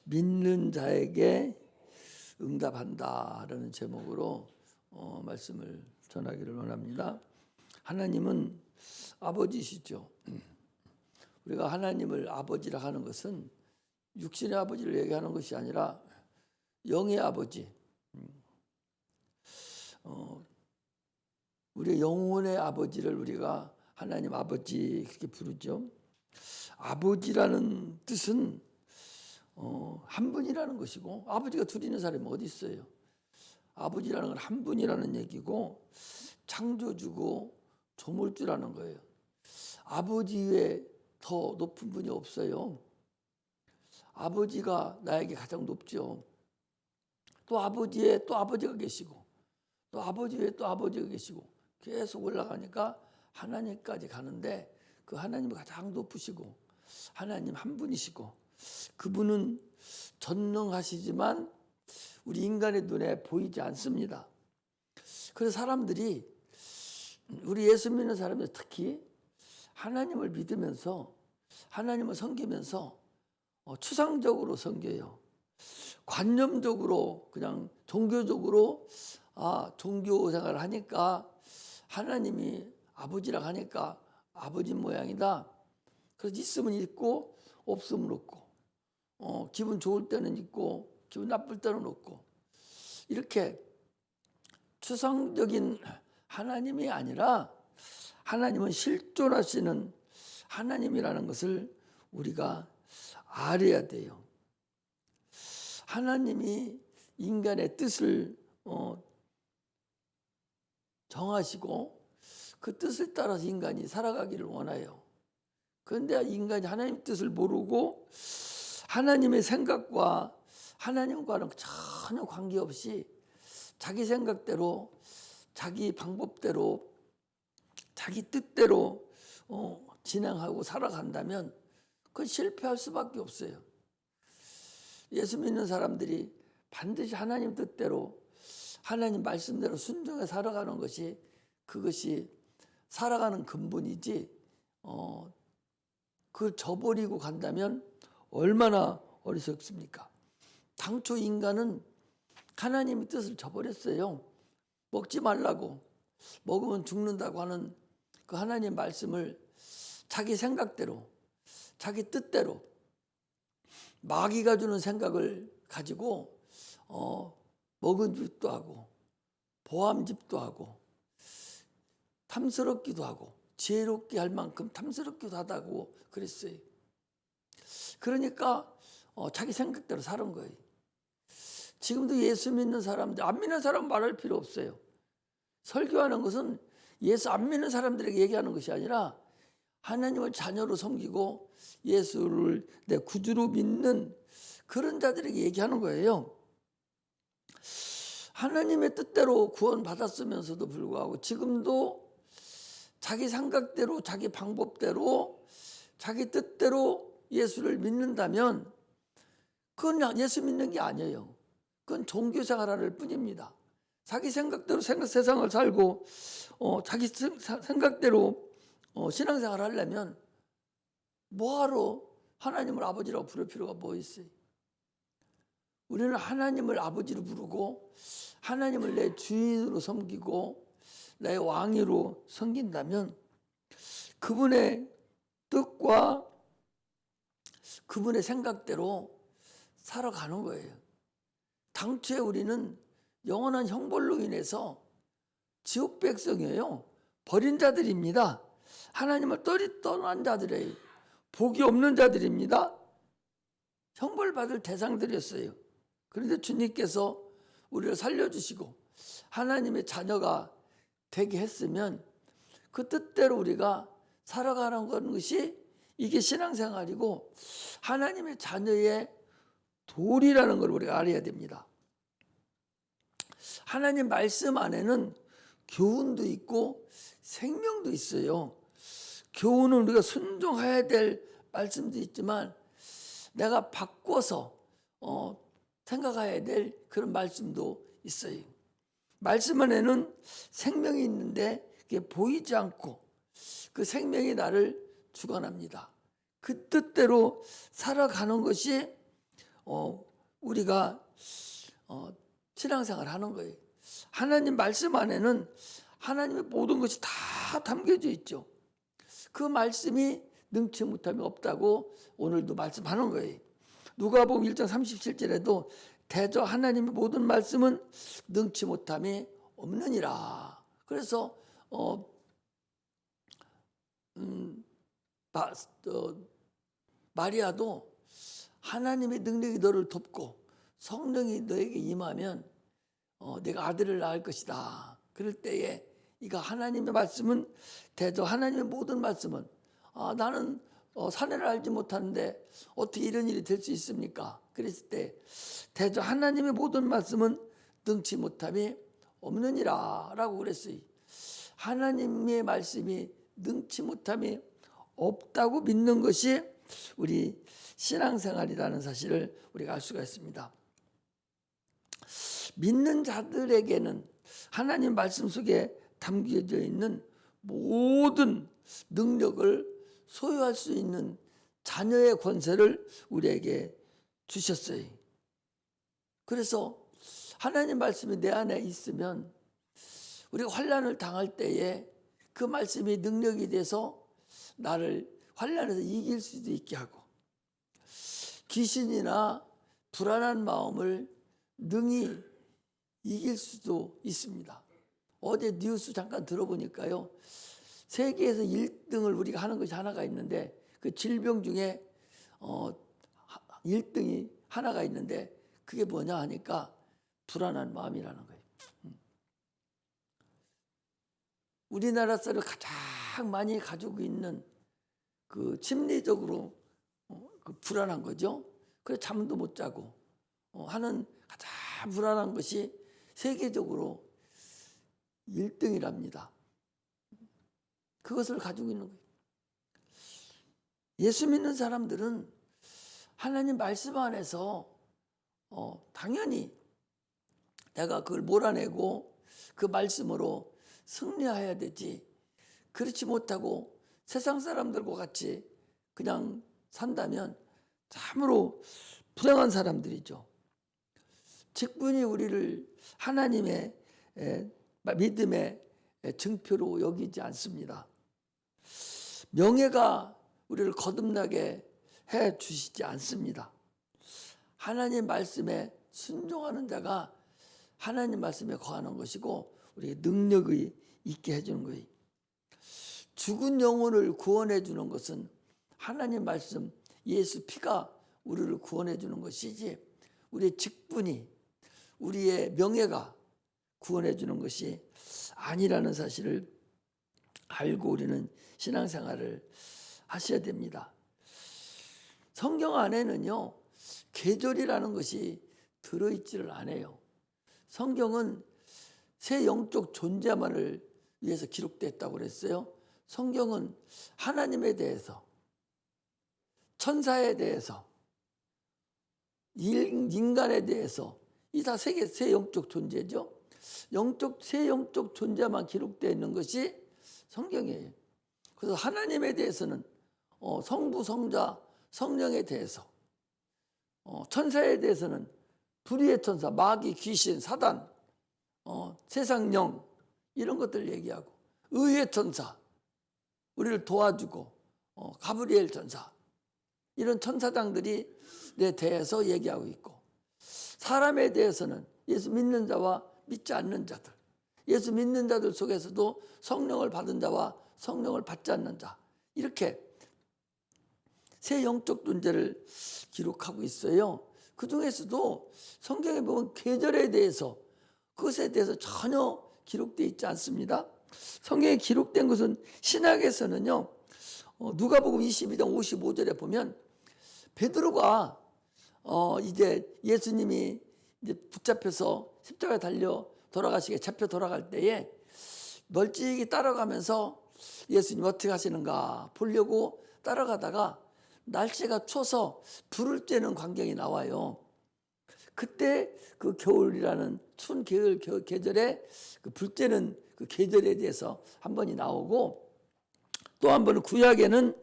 믿는 자에게 응답한다라는 제목으로 말씀을 전하기를 원합니다. 하나님은 아버지시죠. 우리가 하나님을 아버지라 하는 것은 육신의 아버지를 얘기하는 것이 아니라 영의 아버지, 우리의 영혼의 아버지를 우리가 하나님 아버지 그렇게 부르죠. 아버지라는 뜻은 한 분이라는 것이고, 아버지가 둘 있는 사람이 어디 있어요? 아버지라는 건 한 분이라는 얘기고, 창조주고 조물주라는 거예요. 아버지 외에 더 높은 분이 없어요. 아버지가 나에게 가장 높죠. 또 아버지에 또 아버지가 계시고, 또 아버지 외에 또 아버지가 계시고, 계속 올라가니까 하나님까지 가는데, 그 하나님이 가장 높으시고 하나님 한 분이시고, 그분은 전능하시지만 우리 인간의 눈에 보이지 않습니다. 그래서 사람들이, 우리 예수 믿는 사람들 특히 하나님을 믿으면서 하나님을 섬기면서 추상적으로 섬겨요. 관념적으로, 그냥 종교적으로 종교 생활을 하니까 하나님이 아버지라 하니까 아버지 모양이다. 그래서 있으면 있고 없으면 없고, 기분 좋을 때는 있고 기분 나쁠 때는 없고, 이렇게 추상적인 하나님이 아니라 하나님은 실존하시는 하나님이라는 것을 우리가 알아야 돼요. 하나님이 인간의 뜻을 정하시고 그 뜻을 따라서 인간이 살아가기를 원해요. 그런데 인간이 하나님의 뜻을 모르고 하나님의 생각과 하나님과는 전혀 관계없이 자기 생각대로, 자기 방법대로, 자기 뜻대로 진행하고 살아간다면 그건 실패할 수밖에 없어요. 예수 믿는 사람들이 반드시 하나님 뜻대로, 하나님 말씀대로 순종해 살아가는 것이, 그것이 살아가는 근본이지, 그걸 저버리고 간다면 얼마나 어리석습니까? 당초 인간은 하나님의 뜻을 저버렸어요. 먹지 말라고, 먹으면 죽는다고 하는 그 하나님 말씀을 자기 생각대로, 자기 뜻대로, 마귀가 주는 생각을 가지고 먹은 집도 하고 보암집도 하고 탐스럽기도 하고 지혜롭게 할 만큼 탐스럽기도 하다고 그랬어요. 그러니까 자기 생각대로 사는 거예요. 지금도 예수 믿는 사람들, 안 믿는 사람 말할 필요 없어요. 설교하는 것은 예수 안 믿는 사람들에게 얘기하는 것이 아니라 하나님을 자녀로 섬기고 예수를 내 구주로 믿는 그런 자들에게 얘기하는 거예요. 하나님의 뜻대로 구원받았으면서도 불구하고 지금도 자기 생각대로, 자기 방법대로, 자기 뜻대로 예수를 믿는다면 그건 예수 믿는 게 아니에요. 그건 종교생활할 뿐입니다. 자기 생각대로 세상을 살고 자기 생각대로 신앙생활을 하려면 뭐하러 하나님을 아버지라고 부를 필요가 뭐 있어요? 우리는 하나님을 아버지로 부르고 하나님을 내 주인으로 섬기고 내 왕으로 섬긴다면 그분의 뜻과 그분의 생각대로 살아가는 거예요. 당초에 우리는 영원한 형벌로 인해서 지옥 백성이에요. 버린 자들입니다. 하나님을 떠난 자들이에요. 복이 없는 자들입니다. 형벌받을 대상들이었어요. 그런데 주님께서 우리를 살려주시고 하나님의 자녀가 되게 했으면 그 뜻대로 우리가 살아가는 것이 이게 신앙생활이고 하나님의 자녀의 도리라는 걸 우리가 알아야 됩니다. 하나님 말씀 안에는 교훈도 있고 생명도 있어요. 교훈은 우리가 순종해야 될 말씀도 있지만 내가 바꿔서 생각해야 될 그런 말씀도 있어요. 말씀 안에는 생명이 있는데 그게 보이지 않고 그 생명이 나를 주관합니다. 그 뜻대로 살아가는 것이 우리가 신앙생활 하는 거예요. 하나님 말씀 안에는 하나님의 모든 것이 다 담겨져 있죠. 그 말씀이 능치 못함이 없다고 오늘도 말씀하는 거예요. 누가복음 1장 37절에도 대저 하나님의 모든 말씀은 능치 못함이 없느니라. 그래서 마리아도 하나님의 능력이 너를 돕고 성령이 너에게 임하면 내가 아들을 낳을 것이다. 그럴 때에 이가 하나님의 말씀은 대저 하나님의 모든 말씀은 나는 사내를 알지 못하는데 어떻게 이런 일이 될 수 있습니까? 그랬을 때 대저 하나님의 모든 말씀은 능치 못함이 없느니라 라고 그랬어요. 하나님의 말씀이 능치 못함이 없다고 믿는 것이 우리 신앙생활이라는 사실을 우리가 알 수가 있습니다. 믿는 자들에게는 하나님 말씀 속에 담겨져 있는 모든 능력을 소유할 수 있는 자녀의 권세를 우리에게 주셨어요. 그래서 하나님 말씀이 내 안에 있으면 우리가 환난을 당할 때에 그 말씀이 능력이 돼서 나를 환난에서 이길 수도 있게 하고 귀신이나 불안한 마음을 능히 이길 수도 있습니다. 어제 뉴스 잠깐 들어보니까요. 세계에서 1등을 우리가 하는 것이 하나가 있는데 그 질병 중에 1등이 하나가 있는데 그게 뭐냐 하니까 불안한 마음이라는 거예요. 우리나라 사람을 가장 많이 가지고 있는 그 심리적으로 그 불안한 거죠. 그래서 잠도 못 자고 하는 가장 불안한 것이 세계적으로 1등이랍니다. 그것을 가지고 있는 거예요. 예수 믿는 사람들은 하나님 말씀 안에서 당연히 내가 그걸 몰아내고 그 말씀으로 승리해야 되지. 그렇지 못하고 세상 사람들과 같이 그냥 산다면 참으로 불행한 사람들이죠. 직분이 우리를 하나님의 믿음의 증표로 여기지 않습니다. 명예가 우리를 거듭나게 해 주시지 않습니다. 하나님 말씀에 순종하는 자가 하나님 말씀에 거하는 것이고 우리의 능력이 있게 해주는 거예요. 죽은 영혼을 구원해 주는 것은 하나님 말씀 예수 피가 우리를 구원해 주는 것이지 우리의 직분이 우리의 명예가 구원해 주는 것이 아니라는 사실을 알고 우리는 신앙생활을 하셔야 됩니다. 성경 안에는요 계절이라는 것이 들어있지를 않아요. 성경은 새 영적 존재만을 위해서 기록됐다고 그랬어요. 성경은 하나님에 대해서, 천사에 대해서, 인간에 대해서 이 다 새 영적 존재죠. 새 영적 존재만 기록되어 있는 것이 성경이에요. 그래서 하나님에 대해서는 성부, 성자, 성령에 대해서, 천사에 대해서는 불의의 천사, 마귀, 귀신, 사단, 세상 영 이런 것들을 얘기하고 의의 천사, 우리를 도와주고 가브리엘 천사 이런 천사장들이 내 대해서 얘기하고 있고 사람에 대해서는 예수 믿는 자와 믿지 않는 자들, 예수 믿는 자들 속에서도 성령을 받은 자와 성령을 받지 않는 자 이렇게 새 영적 존재를 기록하고 있어요. 그 중에서도 성경에 보면 계절에 대해서 그것에 대해서 전혀 기록되어 있지 않습니다. 성경에 기록된 것은 신약에서는요. 누가복음 22장 55절에 보면 베드로가 이제 예수님이 이제 붙잡혀서 십자가에 달려 돌아가시게 잡혀 돌아갈 때에 멀찍이 따라가면서 예수님 어떻게 하시는가 보려고 따라가다가 날씨가 추워서 불을 쬐는 광경이 나와요. 그때 그 겨울이라는 추운 계절에 그 불 쬐는 그 계절에 대해서 한 번이 나오고 또 한 번은 구약에는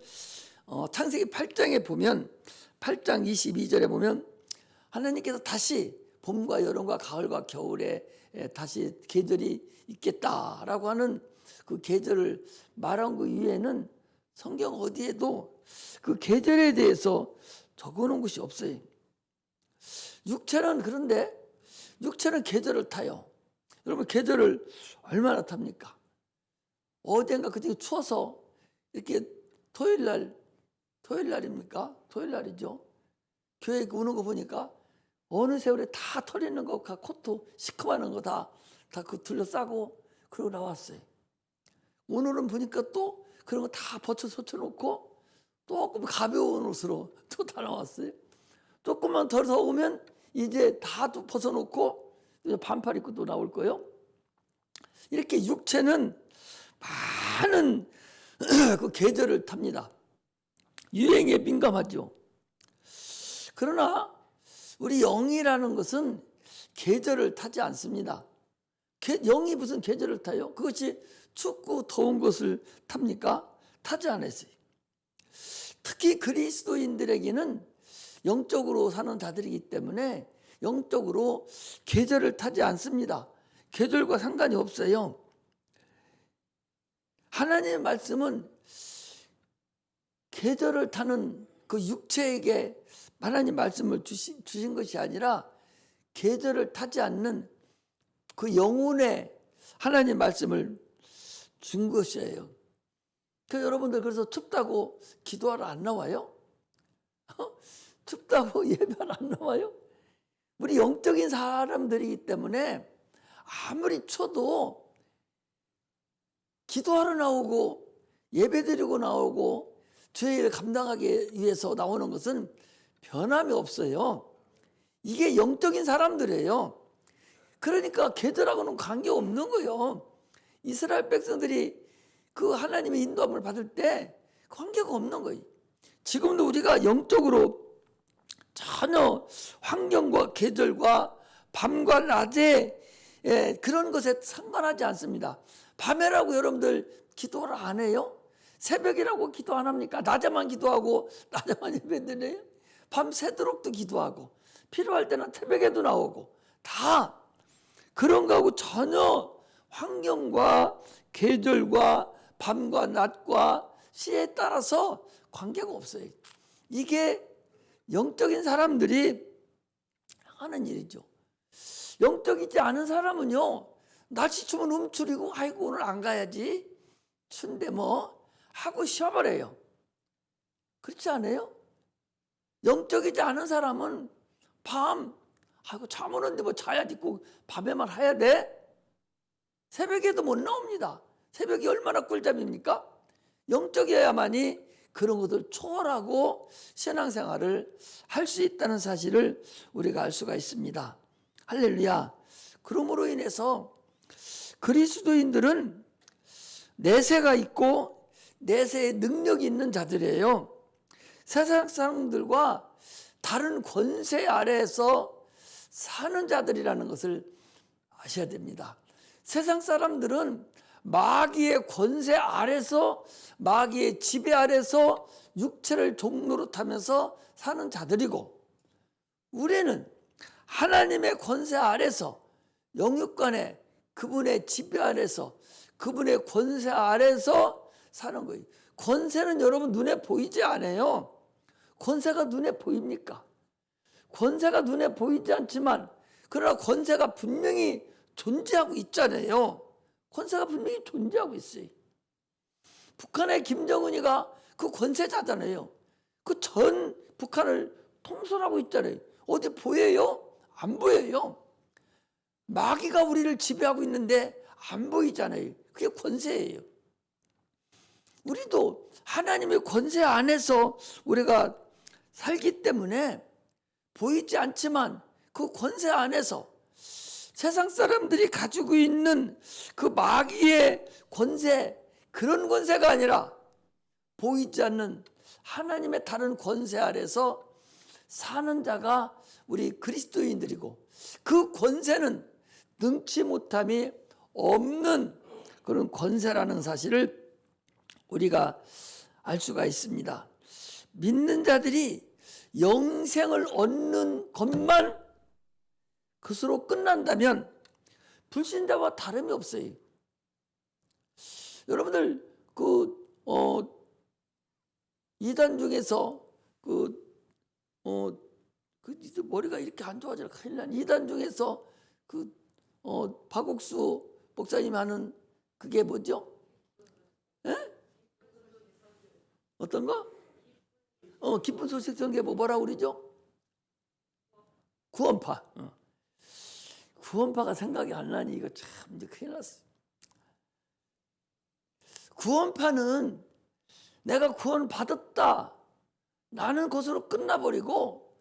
창세기 8장에 보면 8장 22절에 보면 하나님께서 다시 봄과 여름과 가을과 겨울에 다시 계절이 있겠다라고 하는 그 계절을 말한 그 이후에는 성경 어디에도 그 계절에 대해서 적어놓은 것이 없어요. 육체는 그런데 육체는 계절을 타요. 여러분 계절을 얼마나 탑니까? 어젠가 그때 추워서 이렇게 토요일 날입니까? 토요일 날이죠. 교회 오는 거 보니까 어느 세월에 다 털 있는 거, 코트 시커먼 거 다 그 둘러싸고 그러고 나왔어요. 오늘은 보니까 또 그런 거 다 벗쳐놓고 조금 가벼운 옷으로 또 다 나왔어요. 조금만 더 더우면 이제 다 또 벗어놓고 반팔 입고 또 나올 거예요. 이렇게 육체는 많은 그 계절을 탑니다. 유행에 민감하죠. 그러나 우리 영이라는 것은 계절을 타지 않습니다. 영이 무슨 계절을 타요? 그것이 춥고 더운 것을 탑니까? 타지 않았어요. 특히 그리스도인들에게는 영적으로 사는 자들이기 때문에 영적으로 계절을 타지 않습니다. 계절과 상관이 없어요. 하나님의 말씀은 계절을 타는 그 육체에게 하나님 말씀을 주신 것이 아니라 계절을 타지 않는 그 영혼에 하나님 말씀을 준 것이에요. 여러분들 그래서 춥다고 기도하러 안 나와요? 춥다고 예배하러 안 나와요? 우리 영적인 사람들이기 때문에 아무리 추워도 기도하러 나오고 예배드리고 나오고 죄를 감당하기 위해서 나오는 것은 변함이 없어요. 이게 영적인 사람들이에요. 그러니까 계절하고는 관계없는 거예요. 이스라엘 백성들이 그 하나님의 인도함을 받을 때 관계가 없는 거예요. 지금도 우리가 영적으로 전혀 환경과 계절과 밤과 낮에 그런 것에 상관하지 않습니다. 밤에라고 여러분들 기도를 안 해요? 새벽이라고 기도 안 합니까? 낮에만 기도하고 낮에만 예배드려요? 밤 새도록도 기도하고 필요할 때는 새벽에도 나오고 다 그런 거하고 전혀 환경과 계절과 밤과 낮과 시에 따라서 관계가 없어요. 이게 영적인 사람들이 하는 일이죠. 영적이지 않은 사람은요, 날씨 추면 움츠리고 아이고 오늘 안 가야지 춘데 뭐 하고 쉬어버려요. 그렇지 않아요? 영적이지 않은 사람은 아이고 잠 오는데 뭐 자야지 꼭 밤에만 해야 돼? 새벽에도 못 나옵니다. 새벽이 얼마나 꿀잠입니까? 영적이어야만이 그런 것을 초월하고 신앙생활을 할 수 있다는 사실을 우리가 알 수가 있습니다. 할렐루야. 그러므로 인해서 그리스도인들은 내세가 있고 내세의 능력이 있는 자들이에요. 세상 사람들과 다른 권세 아래에서 사는 자들이라는 것을 아셔야 됩니다. 세상 사람들은 마귀의 권세 아래서 마귀의 지배 아래서 육체를 종로로 타면서 사는 자들이고 우리는 하나님의 권세 아래서 영육간에 그분의 지배 아래서 그분의 권세 아래서 사는 거예요. 권세는 여러분 눈에 보이지 않아요. 권세가 눈에 보입니까? 권세가 눈에 보이지 않지만 그러나 권세가 분명히 존재하고 있잖아요. 권세가 분명히 존재하고 있어요. 북한의 김정은이가 그 권세자잖아요. 그 전 북한을 통솔하고 있잖아요. 어디 보여요? 안 보여요. 마귀가 우리를 지배하고 있는데 안 보이잖아요. 그게 권세예요. 우리도 하나님의 권세 안에서 우리가 살기 때문에 보이지 않지만 그 권세 안에서 세상 사람들이 가지고 있는 그 마귀의 권세, 그런 권세가 아니라 보이지 않는 하나님의 다른 권세 아래서 사는 자가 우리 그리스도인들이고 그 권세는 능치 못함이 없는 그런 권세라는 사실을 우리가 알 수가 있습니다. 믿는 자들이 영생을 얻는 것만 그것으로 끝난다면 불신자와 다름이 없어요. 여러분들 이단 중에서 머리가 이렇게 안 좋아져 큰일 난 이단 중에서 박옥수 목사님 하는 그게 뭐죠? 에? 어떤 거? 기쁜 소식 전개 뭐라 그러죠? 구원파. 구원파가 생각이 안 나니 이거 참 이제 큰일 났어. 구원파는 내가 구원 받았다. 나는 그것으로 끝나버리고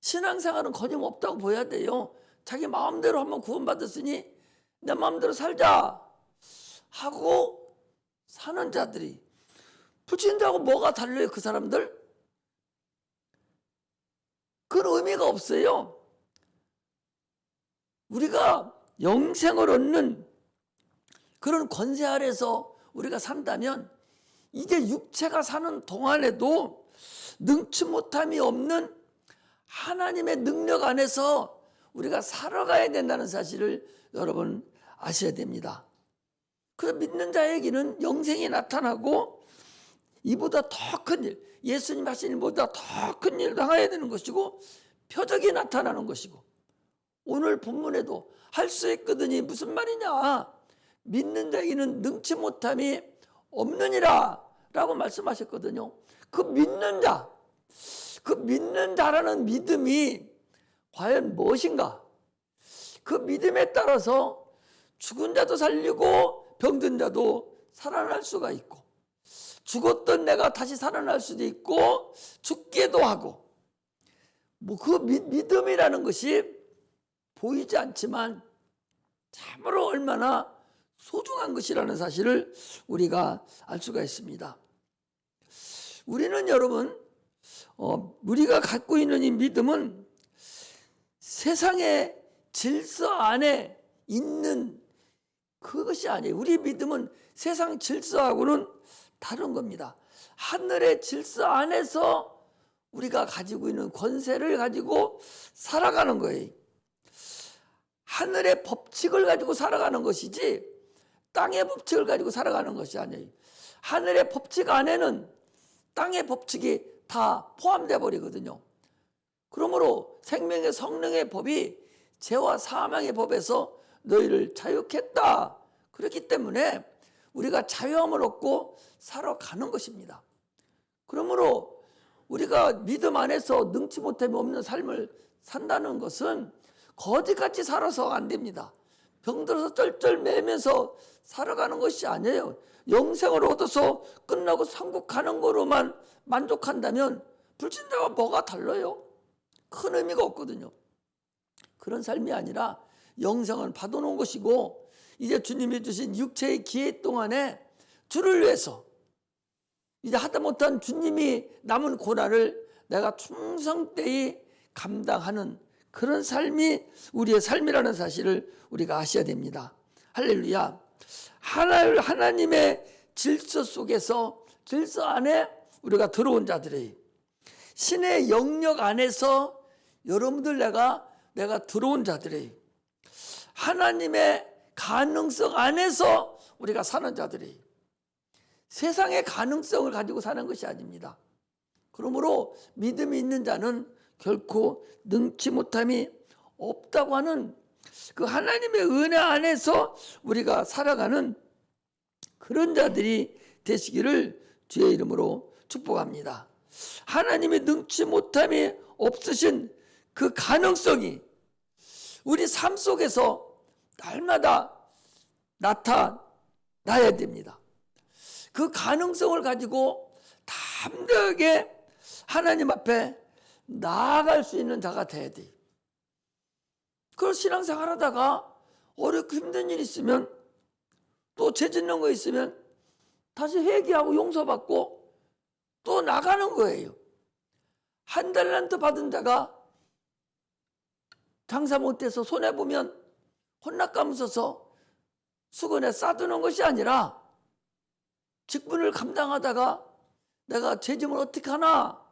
신앙생활은 거짓없다고 보여야 돼요. 자기 마음대로 한번 구원받았으니 내 마음대로 살자 하고 사는 자들이 불신자하고 뭐가 달라요? 그 사람들? 그런 의미가 없어요. 우리가 영생을 얻는 그런 권세 아래서 우리가 산다면 이제 육체가 사는 동안에도 능치 못함이 없는 하나님의 능력 안에서 우리가 살아가야 된다는 사실을 여러분 아셔야 됩니다. 그래서 믿는 자에게는 영생이 나타나고 이보다 더 큰 일, 예수님 하신 일보다 더 큰 일을 당해야 되는 것이고 표적이 나타나는 것이고 오늘 본문에도 할 수 있거든이 무슨 말이냐? 믿는 자에게는 능치 못함이 없느니라 라고 말씀하셨거든요. 그 믿는 자라는 믿음이 과연 무엇인가? 그 믿음에 따라서 죽은 자도 살리고 병든 자도 살아날 수가 있고 죽었던 내가 다시 살아날 수도 있고 죽기도 하고 그 믿음이라는 것이 보이지 않지만 참으로 얼마나 소중한 것이라는 사실을 우리가 알 수가 있습니다. 우리는 여러분 우리가 갖고 있는 이 믿음은 세상의 질서 안에 있는 그것이 아니에요. 우리 믿음은 세상 질서하고는 다른 겁니다. 하늘의 질서 안에서 우리가 가지고 있는 권세를 가지고 살아가는 거예요. 하늘의 법칙을 가지고 살아가는 것이지 땅의 법칙을 가지고 살아가는 것이 아니에요. 하늘의 법칙 안에는 땅의 법칙이 다 포함되어 버리거든요. 그러므로 생명의 성령의 법이 죄와 사망의 법에서 너희를 자유했다. 그렇기 때문에 우리가 자유함을 얻고 살아가는 것입니다. 그러므로 우리가 믿음 안에서 능치 못함이 없는 삶을 산다는 것은 거지같이 살아서 안 됩니다. 병들어서 쩔쩔매면서 살아가는 것이 아니에요. 영생을 얻어서 끝나고 천국 가는 거로만 만족한다면 불신자와 뭐가 달라요? 큰 의미가 없거든요. 그런 삶이 아니라 영생을 받아놓은 것이고 이제 주님이 주신 육체의 기회 동안에 주를 위해서 이제 하다못한 주님이 남은 고난을 내가 충성되이 감당하는 그런 삶이 우리의 삶이라는 사실을 우리가 아셔야 됩니다. 할렐루야. 하나님의 질서 속에서 질서 안에 우리가 들어온 자들이 신의 영역 안에서 여러분들 내가 들어온 자들이 하나님의 가능성 안에서 우리가 사는 자들이 세상의 가능성을 가지고 사는 것이 아닙니다. 그러므로 믿음이 있는 자는 결코 능치 못함이 없다고 하는 그 하나님의 은혜 안에서 우리가 살아가는 그런 자들이 되시기를 주의 이름으로 축복합니다. 하나님의 능치 못함이 없으신 그 가능성이 우리 삶 속에서 날마다 나타나야 됩니다. 그 가능성을 가지고 담대하게 하나님 앞에 나아갈 수 있는 자가 돼야 돼요. 그걸 신앙생활 하다가 어렵고 힘든 일 있으면 또 죄 짓는 거 있으면 다시 회개하고 용서받고 또 나가는 거예요. 한 달란트 받은 자가 장사 못해서 손해보면 혼납감서서 수건에 싸두는 것이 아니라 직분을 감당하다가 내가 죄짐을 어떻게 하나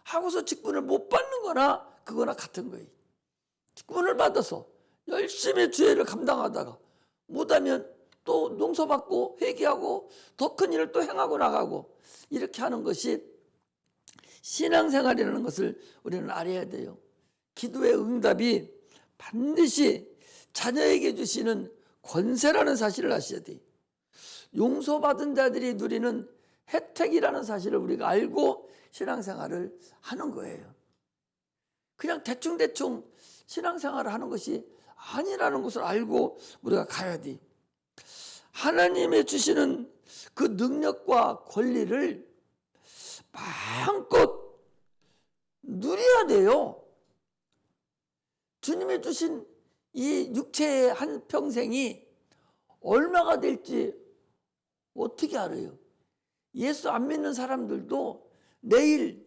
하고서 직분을 못 받는 거나 그거나 같은 거예요. 직분을 받아서 열심히 주의를 감당하다가 못하면 또 용서받고 회개하고 더 큰 일을 또 행하고 나가고 이렇게 하는 것이 신앙생활이라는 것을 우리는 알아야 돼요. 기도의 응답이 반드시 자녀에게 주시는 권세라는 사실을 아셔야 돼요. 용서받은 자들이 누리는 혜택이라는 사실을 우리가 알고 신앙생활을 하는 거예요. 그냥 대충대충 신앙생활을 하는 것이 아니라는 것을 알고 우리가 가야 돼. 하나님이 주시는 그 능력과 권리를 마음껏 누려야 돼요. 주님이 주신 이 육체의 한 평생이 얼마가 될지 어떻게 알아요? 예수 안 믿는 사람들도 내일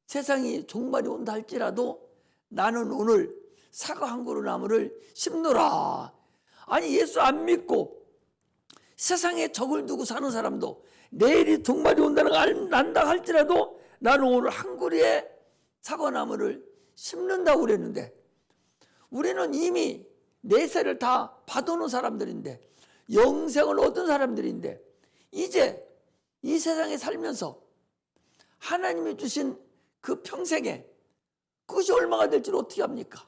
세상이 종말이 온다 할지라도 나는 오늘 사과 한 그루 나무를 심노라. 아니 예수 안 믿고 세상에 적을 두고 사는 사람도 내일이 종말이 온다는 걸 안다 할지라도 나는 오늘 한 그루의 사과나무를 심는다고 그랬는데 우리는 이미 내세를 다 받아놓은 사람들인데 영생을 얻은 사람들인데 이제 이 세상에 살면서 하나님이 주신 그 평생에 그것이 얼마가 될지를 어떻게 합니까?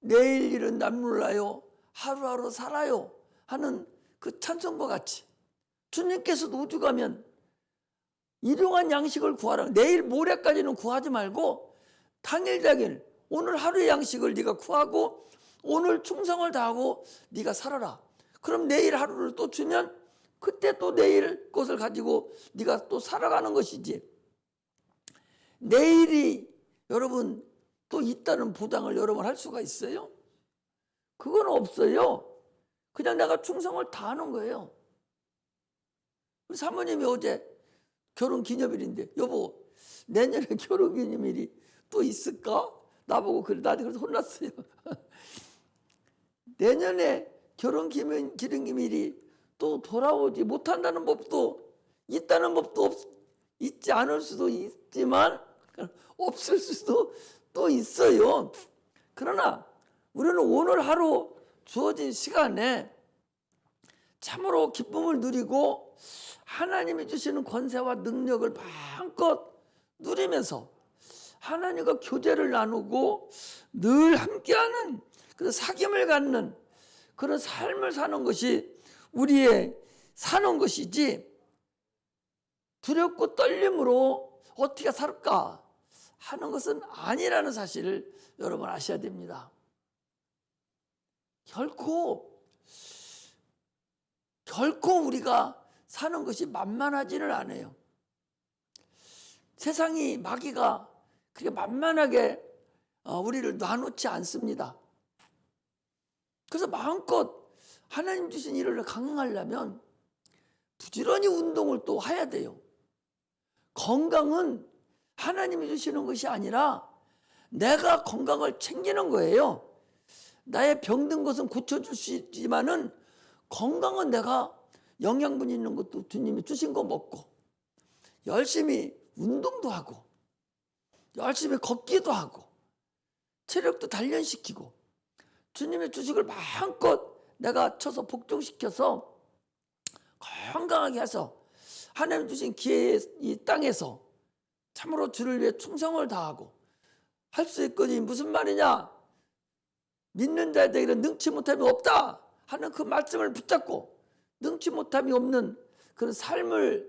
내일 일은 남 몰라요. 하루하루 살아요. 하는 그 찬송과 같이 주님께서도 우주 가면 일용한 양식을 구하라. 내일 모레까지는 구하지 말고 당일 오늘 하루의 양식을 네가 구하고 오늘 충성을 다하고 네가 살아라. 그럼 내일 하루를 또 주면 그때 또 내일 것을 가지고 네가 또 살아가는 것이지. 내일이 여러분 또 있다는 보장을 여러분 할 수가 있어요? 그건 없어요. 그냥 내가 충성을 다하는 거예요. 우리 사모님이 어제 결혼 기념일인데 여보 내년에 결혼 기념일이 또 있을까? 나보고 그래. 나한테 그래서 혼났어요. 내년에 결혼 기념일이 또 돌아오지 못한다는 법도 있다는 법도 있지 않을 수도 있지만 없을 수도 또 있어요. 그러나 우리는 오늘 하루 주어진 시간에 참으로 기쁨을 누리고 하나님이 주시는 권세와 능력을 마음껏 누리면서 하나님과 교제를 나누고 늘 함께하는 그 사귐을 갖는 그런 삶을 사는 것이 우리의 사는 것이지 두렵고 떨림으로 어떻게 살까 하는 것은 아니라는 사실을 여러분 아셔야 됩니다. 결코 우리가 사는 것이 만만하지는 않아요. 세상이 마귀가 그렇게 만만하게 우리를 놔놓지 않습니다. 그래서 마음껏 하나님 주신 일을 강행하려면 부지런히 운동을 또 해야 돼요. 건강은 하나님이 주시는 것이 아니라 내가 건강을 챙기는 거예요. 나의 병든 것은 고쳐줄 수 있지만은 건강은 내가 영양분 있는 것도 주님이 주신 거 먹고 열심히 운동도 하고 열심히 걷기도 하고 체력도 단련시키고 주님의 주식을 마음껏 내가 쳐서 복종시켜서 건강하게 해서 하나님 주신 기회의 이 땅에서 참으로 주를 위해 충성을 다하고 할 수 있거니 무슨 말이냐? 믿는 자에게는 능치 못함이 없다 하는 그 말씀을 붙잡고 능치 못함이 없는 그런 삶을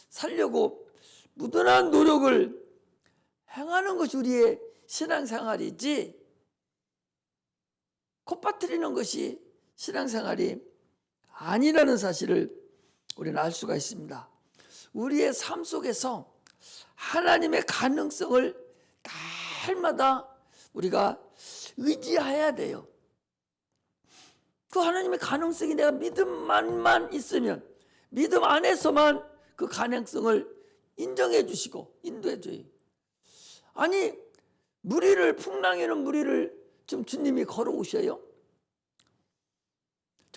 살려고 무던한 노력을 행하는 것이 우리의 신앙생활이지 콧바트리는 것이 신앙생활이 아니라는 사실을 우리는 알 수가 있습니다. 우리의 삶 속에서 하나님의 가능성을 날마다 우리가 의지해야 돼요. 그 하나님의 가능성이 내가 믿음만 있으면 믿음 안에서만 그 가능성을 인정해 주시고 인도해 줘요. 아니 풍랑에는 무리를 좀 주님이 걸어오셔요.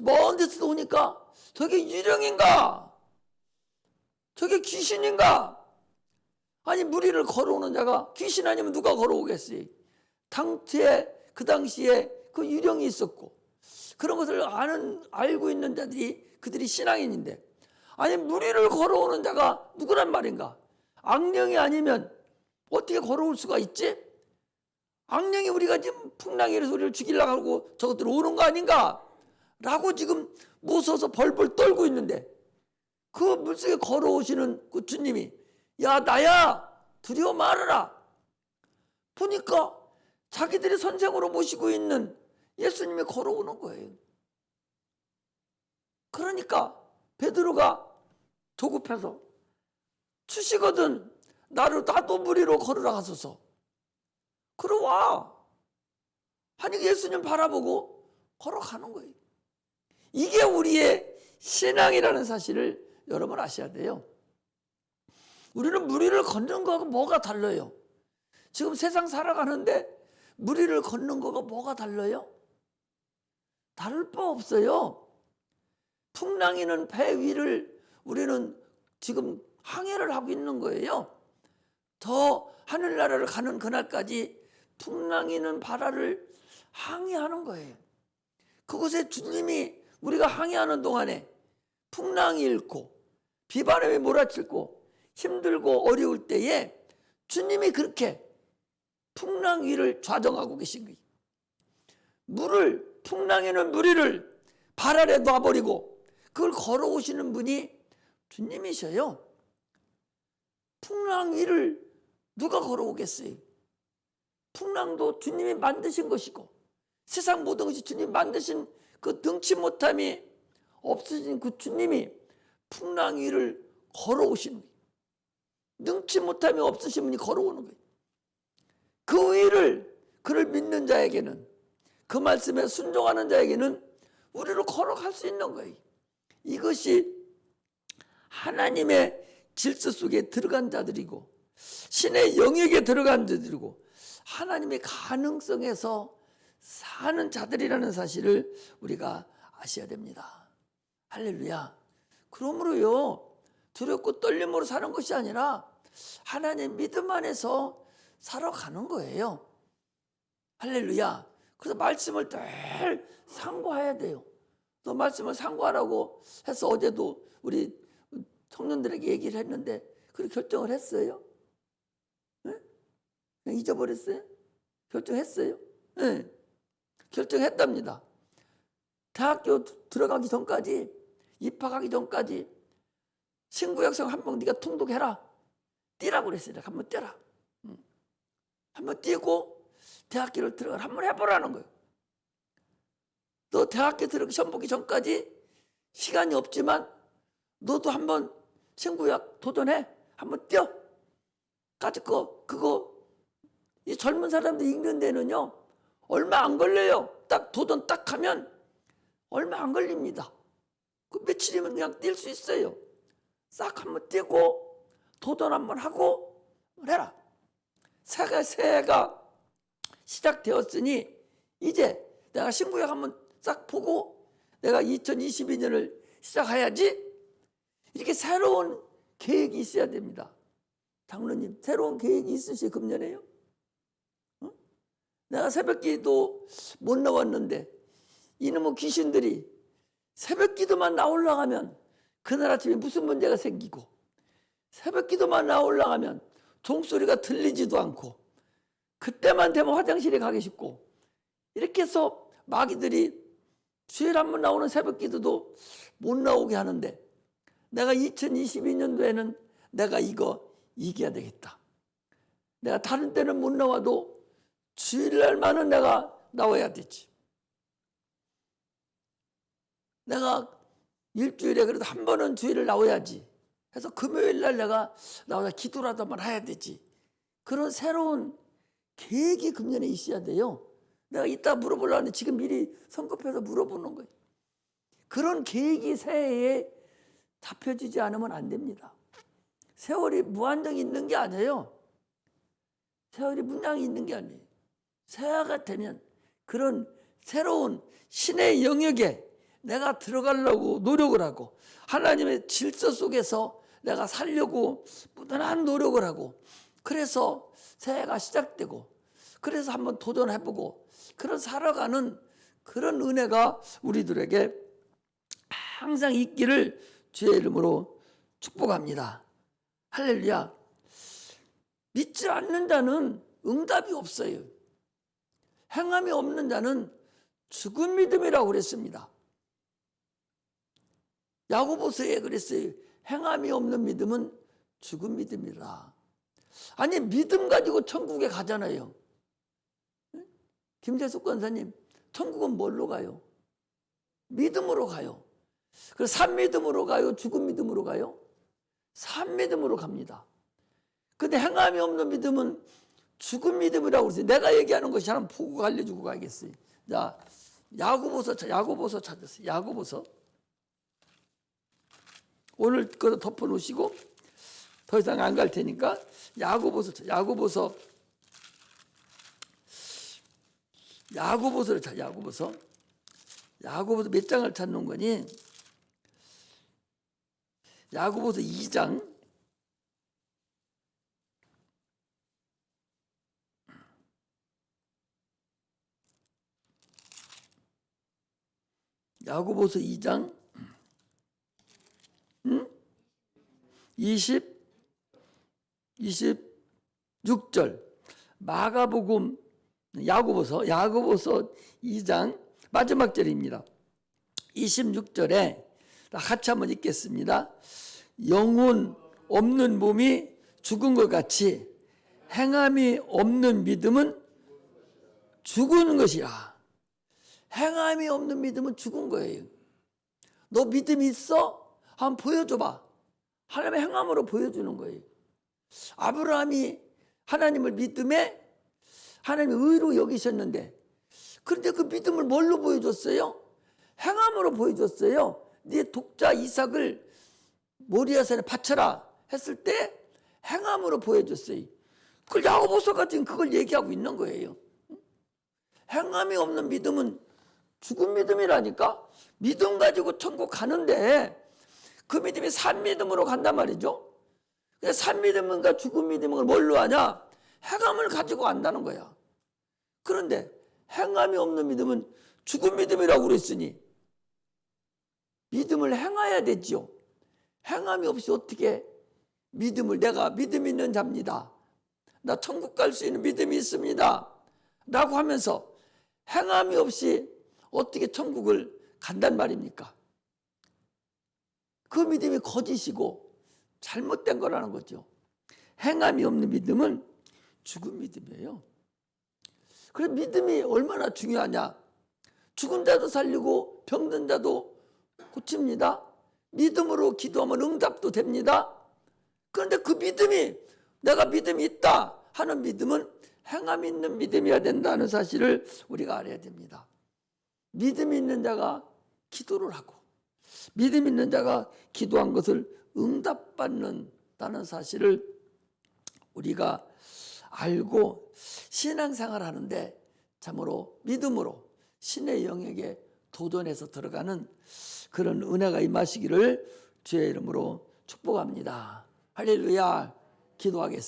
먼 데서 오니까 저게 유령인가? 저게 귀신인가? 아니 무리를 걸어오는 자가 귀신 아니면 누가 걸어오겠어요? 그 당시에 그 유령이 있었고 그런 것을 알고 있는 자들이 그들이 신앙인인데, 아니 무리를 걸어오는 자가 누구란 말인가? 악령이 아니면 어떻게 걸어올 수가 있지? 악령이 우리가 지금 풍랑이라서 우리를 죽이려고 하고 저것들 오는 거 아닌가? 라고 지금 무서워서 벌벌 떨고 있는데, 그 물속에 걸어오시는 그 주님이 야 나야 두려워 말아라. 보니까 자기들이 선생으로 모시고 있는 예수님이 걸어오는 거예요. 그러니까 베드로가 조급해서 주시거든 나도 무리로 걸으라 하소서. 걸어와. 아니 예수님 바라보고 걸어가는 거예요. 이게 우리의 신앙이라는 사실을 여러분 아셔야 돼요. 우리는 무리를 걷는 거하고 뭐가 달라요? 지금 세상 살아가는데 무리를 걷는 거가 뭐가 달라요? 다를 바 없어요. 풍랑이는 배 위를 우리는 지금 항해를 하고 있는 거예요. 더 하늘나라를 가는 그날까지 풍랑이는 바다를 항해하는 거예요. 그곳에 주님이 우리가 항해하는 동안에 풍랑이 일고 비바람이 몰아치고 힘들고 어려울 때에 주님이 그렇게 풍랑 위를 좌정하고 계신 거예요. 풍랑에는 무리를 발 아래 놔버리고 그걸 걸어오시는 분이 주님이셔요. 풍랑 위를 누가 걸어오겠어요? 풍랑도 주님이 만드신 것이고 세상 모든 것이 주님이 만드신 그 능치 못함이 없어진 그 주님이 풍랑 위를 걸어오시는 거예요. 능치 못함이 없으신 분이 걸어오는 거예요. 그 위를 그를 믿는 자에게는, 그 말씀에 순종하는 자에게는 우리로 걸어갈 수 있는 거예요. 이것이 하나님의 질서 속에 들어간 자들이고 신의 영역에 들어간 자들이고 하나님의 가능성에서 사는 자들이라는 사실을 우리가 아셔야 됩니다. 할렐루야. 그러므로요, 두렵고 떨림으로 사는 것이 아니라 하나님 믿음 안에서 살아가는 거예요. 할렐루야. 그래서 말씀을 늘 상고해야 돼요. 또 말씀을 상고하라고 해서 어제도 우리 청년들에게 얘기를 했는데 그렇게 결정을 했어요? 네? 그냥 잊어버렸어요? 결정했어요? 네. 결정했답니다. 대학교 들어가기 전까지, 입학하기 전까지 신구역성 한번 네가 통독해라. 뛰라고 그랬어요. 내가 한번 뛰라. 한번 뛰고 대학교를 들어가라. 한번 해보라는 거예요. 너 대학교 들어가기 시험 보기 전까지 시간이 없지만 너도 한번 신구약 도전해. 한번 뛰어. 까짓 거 그거 이 젊은 사람들 읽는 데는요 얼마 안 걸려요. 딱 도전 딱 하면 얼마 안 걸립니다. 그 며칠이면 그냥 뛸 수 있어요. 싹 한번 뛰고 도전 한번 하고 해라. 새해가 시작되었으니 이제 내가 신구약 한번 싹 보고 내가 2022년을 시작해야지. 이렇게 새로운 계획이 있어야 됩니다. 장로님, 새로운 계획이 있으시죠? 금년에요? 어? 내가 새벽기도 못 나왔는데 이놈의 귀신들이 새벽기도만 나오려고 하면 그날 아침에 무슨 문제가 생기고, 새벽기도만 나오려고 하면 종소리가 들리지도 않고, 그때만 되면 화장실에 가기 쉽고, 이렇게 해서 마귀들이 주일 한번 나오는 새벽기도도 못 나오게 하는데, 내가 2022년도에는 내가 이거 이겨야 되겠다. 내가 다른 때는 못 나와도 주일날만은 내가 나와야 되지. 내가 일주일에 그래도 한 번은 주일을 나와야지 해서 금요일날 내가 나와서 기도라도 한번 해야 되지. 그런 새로운 계획이 금년에 있어야 돼요. 내가 이따 물어보려는데 지금 미리 성급해서 물어보는 거예요. 그런 계획이 새해에 잡혀지지 않으면 안 됩니다. 세월이 무한정 있는 게 아니에요. 세월이 문양이 있는 게 아니에요. 새해가 되면 그런 새로운 신의 영역에 내가 들어가려고 노력을 하고 하나님의 질서 속에서 내가 살려고 무던한 노력을 하고, 그래서 새해가 시작되고, 그래서 한번 도전해보고, 그런 살아가는 그런 은혜가 우리들에게 항상 있기를 주의 이름으로 축복합니다. 할렐루야. 믿지 않는 자는 응답이 없어요. 행함이 없는 자는 죽은 믿음이라고 그랬습니다. 야고보서에 그랬어요. 행함이 없는 믿음은 죽은 믿음이라. 아니, 믿음 가지고 천국에 가잖아요. 김재숙 권사님, 천국은 뭘로 가요? 믿음으로 가요. 그래서 산 믿음으로 가요? 죽은 믿음으로 가요? 산 믿음으로 갑니다. 근데 행함이 없는 믿음은 죽은 믿음이라고 그랬어요. 내가 얘기하는 것이 한번 보고 알려주고 가겠어요. 자, 야고보서 찾았어요. 야고보서. 오늘 그거 덮어놓으시고 더 이상 안 갈 테니까 야고보서를 찾아. 야고보서 몇 장을 찾는 거니? 야고보서 2장. 야고보서 2장 26절. 마가복음 야고보서 2장 마지막 절입니다. 26절에 같이 한번 읽겠습니다. 영혼 없는 몸이 죽은 것 같이 행함이 없는 믿음은 죽은 것이야. 행함이 없는 믿음은 죽은 거예요. 너 믿음이 있어? 한번 보여줘봐. 하나님의 행함으로 보여주는 거예요. 아브라함이 하나님을 믿음에 하나님의 의로 여기셨는데, 그런데 그 믿음을 뭘로 보여줬어요? 행함으로 보여줬어요. 네 독자 이삭을 모리아산에 바쳐라 했을 때 행함으로 보여줬어요. 그걸 야고보서가 지금 그걸 얘기하고 있는 거예요. 행함이 없는 믿음은 죽은 믿음이라니까. 믿음 가지고 천국 가는데 그 믿음이 산 믿음으로 간단 말이죠. 산 믿음인가 죽은 믿음을 뭘로 하냐? 행함을 가지고 안다는 거야. 그런데 행함이 없는 믿음은 죽은 믿음이라고 그랬으니 믿음을 행해야 되지요. 행함이 없이 어떻게 믿음을, 내가 믿음 있는 자입니다, 나 천국 갈 수 있는 믿음이 있습니다 라고 하면서 행함이 없이 어떻게 천국을 간단 말입니까? 그 믿음이 거짓이고 잘못된 거라는 거죠. 행함이 없는 믿음은 죽은 믿음이에요. 그래서 믿음이 얼마나 중요하냐. 죽은 자도 살리고 병든 자도 고칩니다. 믿음으로 기도하면 응답도 됩니다. 그런데 그 믿음이, 내가 믿음이 있다 하는 믿음은 행함이 있는 믿음이어야 된다는 사실을 우리가 알아야 됩니다. 믿음 있는 자가 기도를 하고 믿음 있는 자가 기도한 것을 응답받는다는 사실을 우리가 알고 신앙생활 하는데 참으로 믿음으로 신의 영역에 도전해서 들어가는 그런 은혜가 임하시기를 주의 이름으로 축복합니다. 할렐루야. 기도하겠습니다.